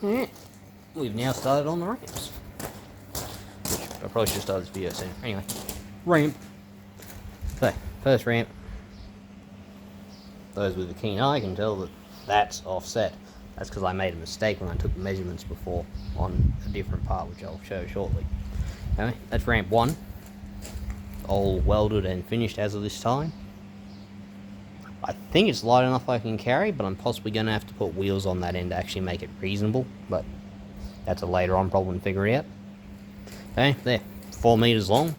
Yeah. We've now started on the ramps. Which I probably should have started this video soon. Anyway, ramp. So, first ramp. Those with a keen eye can tell that that's offset. That's because I made a mistake when I took the measurements before on a different part, which I'll show shortly. Anyway, that's ramp 1. All welded and finished as of this time. I think it's light enough I can carry, but I'm possibly going to have to put wheels on that end to actually make it reasonable, but that's a later on problem to figure out. Okay, there, 4 meters long,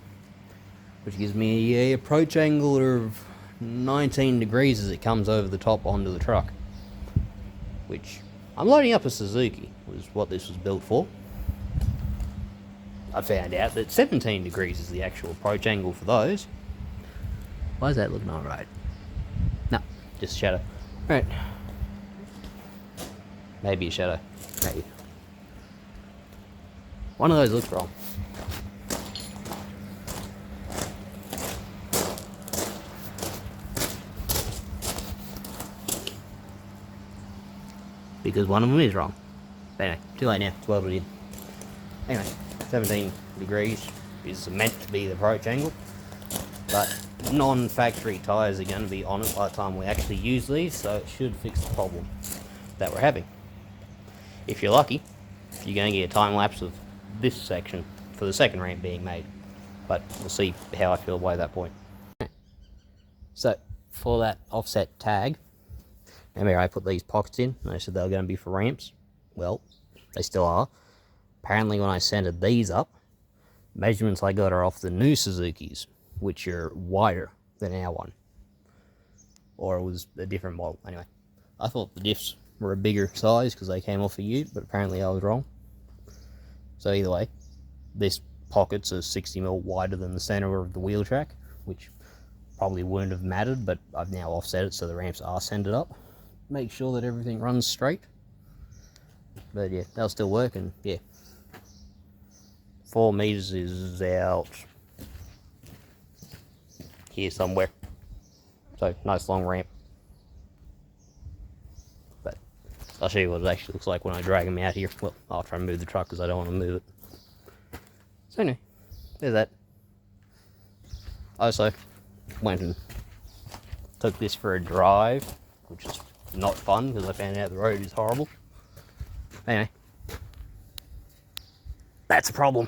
which gives me a approach angle of 19 degrees as it comes over the top onto the truck, which I'm loading up a Suzuki, was what this was built for. I found out that 17 degrees is the actual approach angle for those. Why is that looking alright? No, just a shadow. Right. Maybe a shadow. Maybe. One of those looks wrong. Because one of them is wrong. But anyway, too late now, it's welded in. Anyway, 17 degrees is meant to be the approach angle, but non-factory tyres are going to be on it by the time we actually use these, so it should fix the problem that we're having. If you're lucky, you're going to get a time lapse of this section for the second ramp being made, but we'll see how I feel by that point. So, for that offset tag, remember I put these pockets in, and I said they were going to be for ramps. Well, they still are. Apparently when I centered these up, measurements I got are off the new Suzukis, which are wider than our one. Or it was a different model. Anyway, I thought the diffs were a bigger size because they came off a ute, but apparently I was wrong. So either way, this pocket's a 60mm wider than the center of the wheel track, which probably wouldn't have mattered, but I've now offset it so the ramps are centered up. Make sure that everything runs straight. But yeah, they'll still work, and yeah. 4 meters is out here somewhere. So, nice long ramp. But I'll show you what it actually looks like when I drag them out here. Well, I'll try and move the truck because I don't want to move it. So anyway, there's that. I also went and took this for a drive, which is not fun because I found out the road is horrible. Anyway, that's a problem.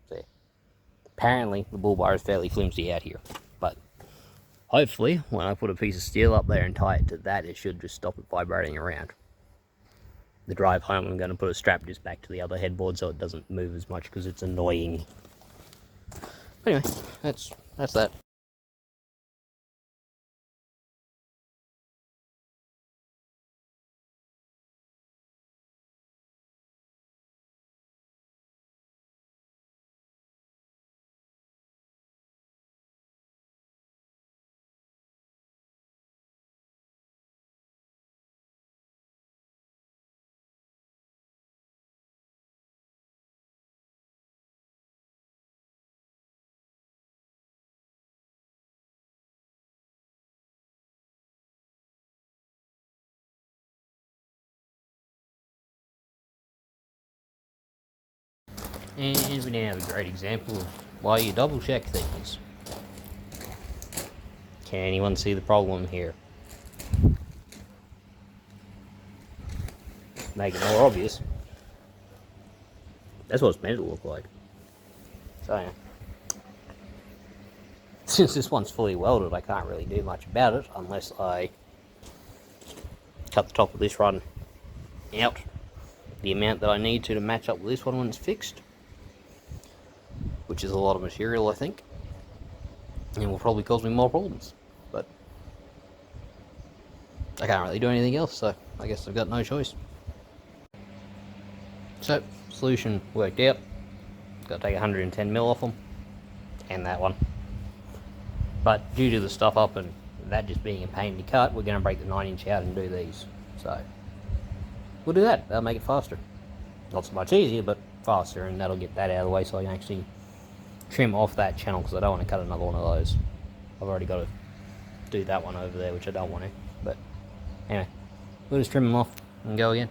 So, apparently the bull bar is fairly flimsy out here, but hopefully when I put a piece of steel up there and tie it to that, it should just stop it vibrating around. The drive home, I'm going to put a strap just back to the other headboard so it doesn't move as much because it's annoying. Anyway, that's that. And we now have a great example of why you double check things. Can anyone see the problem here? Make it more obvious. That's what it's meant to look like. So yeah. Since this one's fully welded, I can't really do much about it unless I cut the top of this run out the amount that I need to match up with this one when it's fixed, which is a lot of material, I think, and will probably cause me more problems, but I can't really do anything else, so I guess I've got no choice. So, solution worked out. Got to take 110mm off them, and that one. But due to the stuff up and that just being a pain to cut, we're going to break the 9-inch out and do these. So, we'll do that. That'll make it faster. Not so much easier, but faster, and that'll get that out of the way so I can actually trim off that channel because I don't want to cut another one of those. I've already got a do that one over there, which I don't want to. But anyway, we'll just trim them off and go again.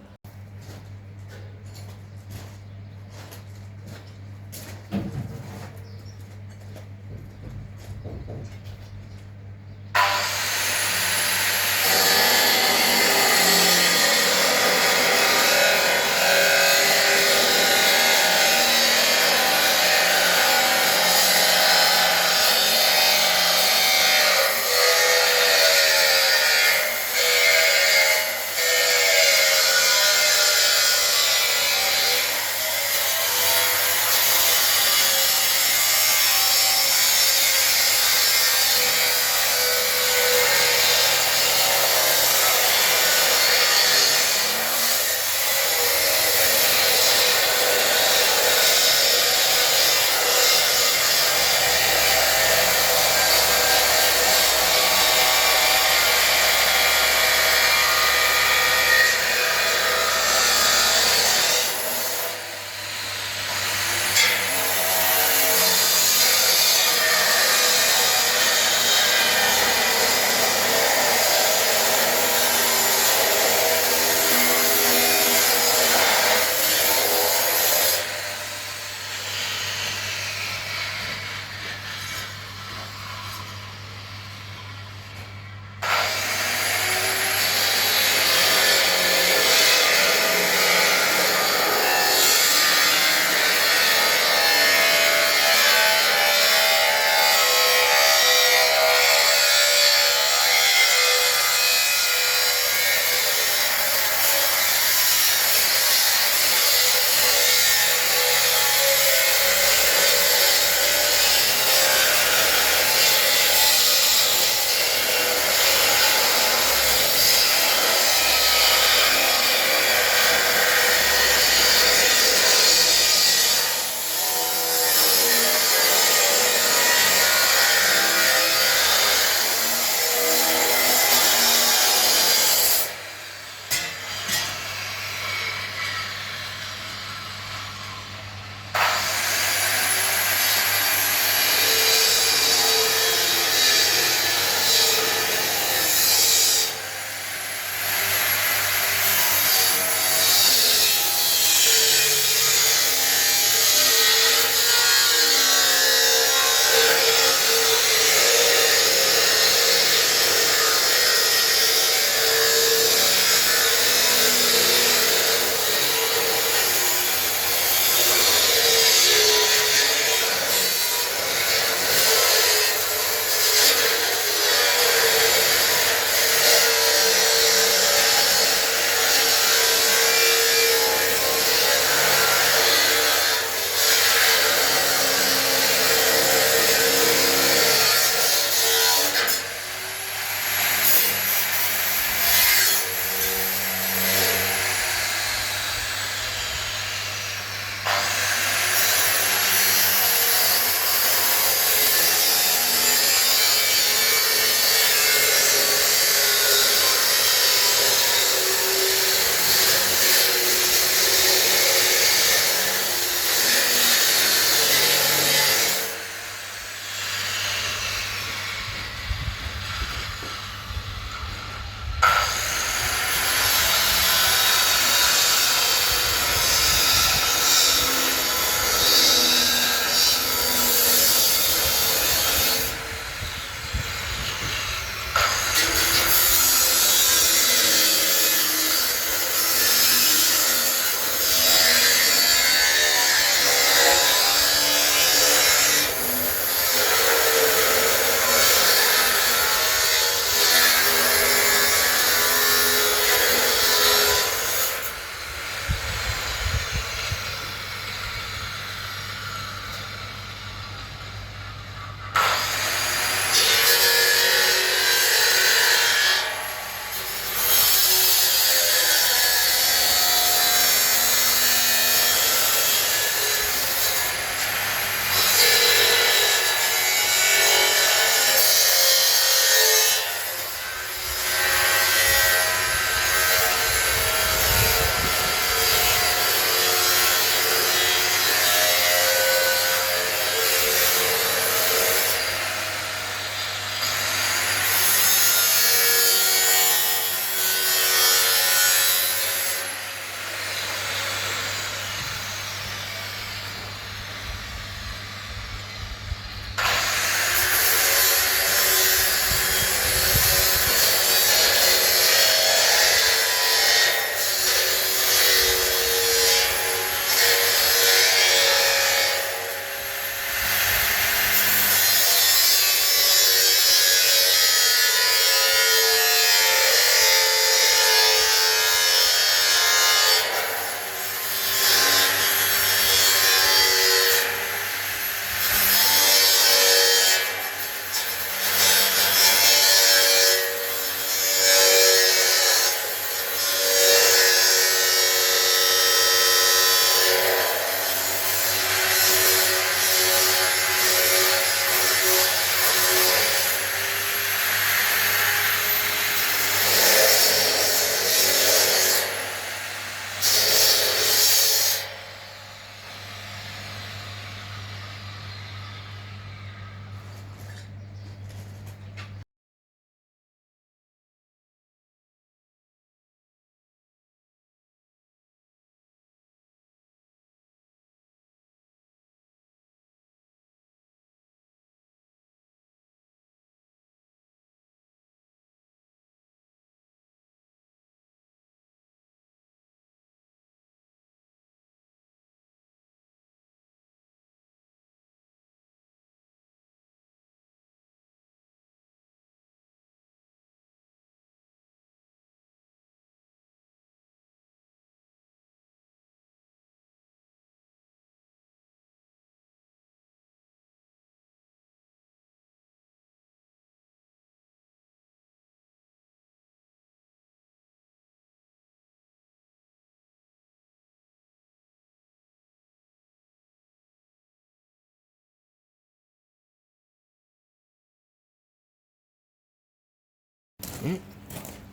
Yeah.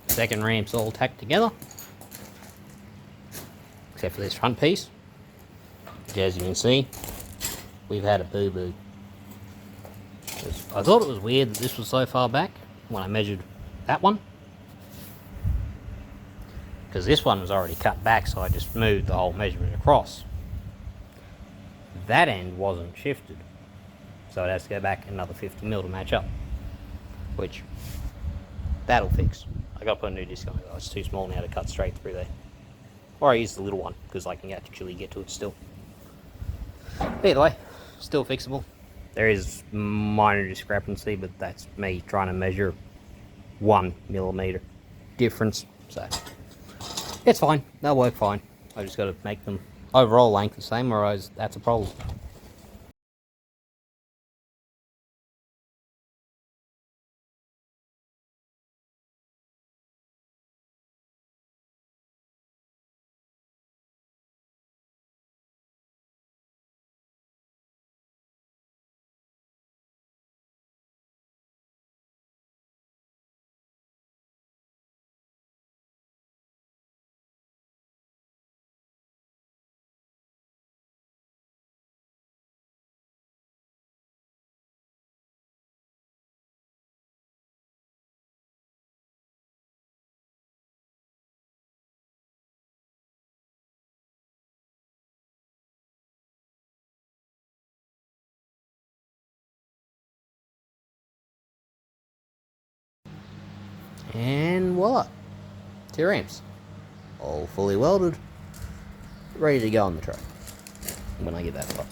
Second ramp's all tacked together, except for this front piece, which, as you can see, we've had a boo-boo. I thought it was weird that this was so far back when I measured that one, because this one was already cut back, so I just moved the whole measurement across. That end wasn't shifted, so it has to go back another 50mm to match up, which that'll fix. I got to put a new disc on it. It's too small now to cut straight through there. Or I use the little one because I can actually get to it still. Either way, still fixable. There is minor discrepancy, but that's me trying to measure 1mm difference, so it's fine. They'll work fine. I just got to make them overall length the same, or else that's a problem. And voila, 2 ramps, all fully welded, ready to go on the truck when I get that far.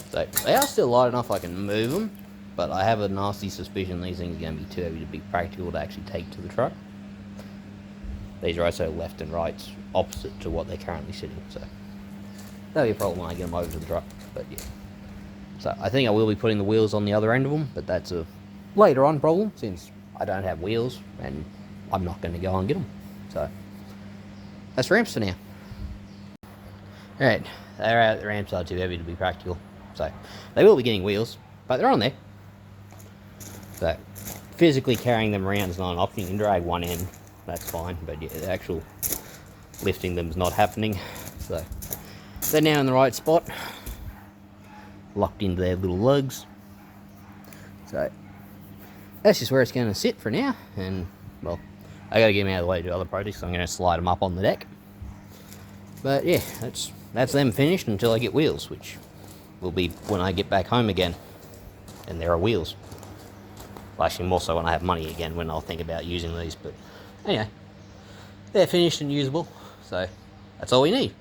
So they are still light enough I can move them, but I have a nasty suspicion these things are going to be too heavy to be practical to actually take to the truck. These are also left and right opposite to what they're currently sitting, so that'll be a problem when I get them over to the truck, but yeah. So I think I will be putting the wheels on the other end of them, but that's a later on problem since I don't have wheels and I'm not going to go and get them. So that's ramps for now. Alright, the ramps are too heavy to be practical, so they will be getting wheels, but they're on there. So physically carrying them around is not an option. You can drag one end, that's fine, but yeah, the actual lifting them is not happening. So they're now in the right spot, locked into their little lugs. So that's just where it's going to sit for now, and well, I got to get them out of the way to do other projects, so I'm going to slide them up on the deck. But yeah, that's them finished until I get wheels, which will be when I get back home again and there are wheels. Well, actually more so when I have money again, when I'll think about using these. But anyway, they're finished and usable, so that's all we need.